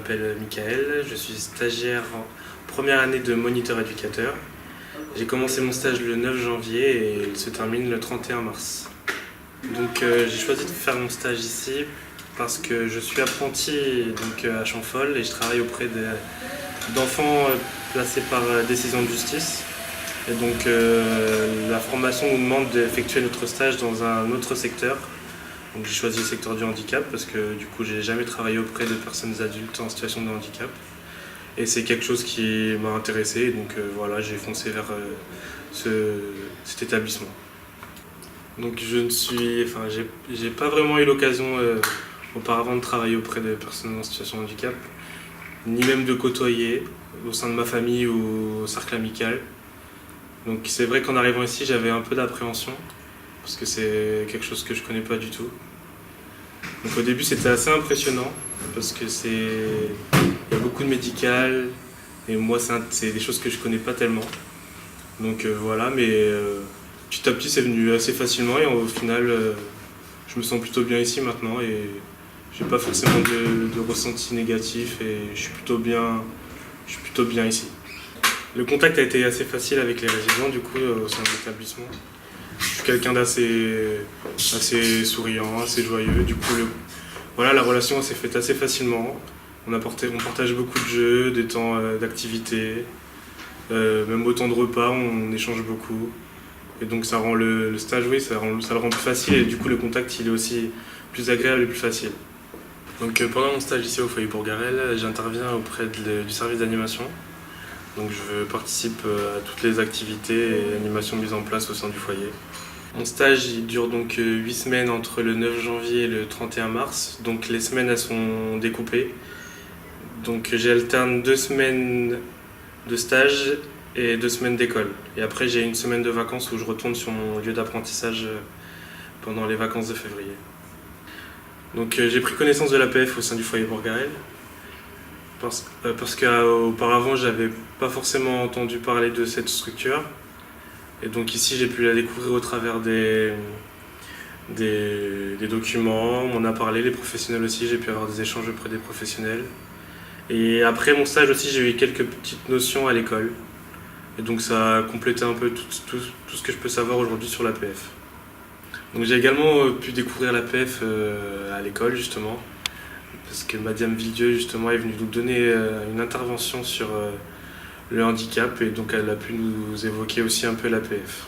m'appelle Michael, je suis stagiaire en première année de moniteur éducateur. J'ai commencé mon stage le 9 janvier et il se termine le 31 mars. Donc j'ai choisi de faire mon stage ici parce que je suis apprenti à Champfol et je travaille auprès d'enfants placés par décision de justice. Et donc la formation nous demande d'effectuer notre stage dans un autre secteur. Donc j'ai choisi le secteur du handicap parce que du coup j'ai jamais travaillé auprès de personnes adultes en situation de handicap. Et c'est quelque chose qui m'a intéressé, donc voilà, j'ai foncé vers cet établissement. Donc j'ai pas vraiment eu l'occasion auparavant de travailler auprès de personnes en situation de handicap, ni même de côtoyer au sein de ma famille ou au cercle amical. Donc c'est vrai qu'en arrivant ici, j'avais un peu d'appréhension, parce que c'est quelque chose que je connais pas du tout. Donc au début c'était assez impressionnant, parce que il y a beaucoup de médical, et moi c'est des choses que je connais pas tellement. Donc voilà, mais petit à petit c'est venu assez facilement, et au final je me sens plutôt bien ici maintenant, et j'ai pas forcément de ressenti négatif, et je suis plutôt bien ici. Le contact a été assez facile avec les résidents du coup au sein de l'établissement. Je suis quelqu'un assez souriant, assez joyeux. Du coup, voilà, la relation s'est faite assez facilement. On partage beaucoup de jeux, des temps d'activité, même au temps de repas, on échange beaucoup. Et donc ça rend le stage, oui, ça le rend plus facile, et du coup le contact il est aussi plus agréable et plus facile. Donc pendant mon stage ici au foyer Bourg-Garrel, j'interviens auprès du service d'animation. Donc je participe à toutes les activités et animations mises en place au sein du foyer. Mon stage il dure donc 8 semaines entre le 9 janvier et le 31 mars. Donc les semaines elles sont découpées. Donc j'alterne 2 semaines de stage et 2 semaines d'école. Et après j'ai une semaine de vacances où je retourne sur mon lieu d'apprentissage pendant les vacances de février. Donc j'ai pris connaissance de l'APF au sein du foyer Bourg-Garrel. Parce qu'auparavant, j'avais pas forcément entendu parler de cette structure. Et donc ici, j'ai pu la découvrir au travers des documents, on en a parlé, les professionnels aussi, j'ai pu avoir des échanges auprès des professionnels. Et après mon stage aussi, j'ai eu quelques petites notions à l'école. Et donc ça a complété un peu tout ce que je peux savoir aujourd'hui sur l'APF. Donc j'ai également pu découvrir l'APF à l'école justement. Parce que Madiam Villedieu justement est venue nous donner une intervention sur le handicap, et donc elle a pu nous évoquer aussi un peu l'APF.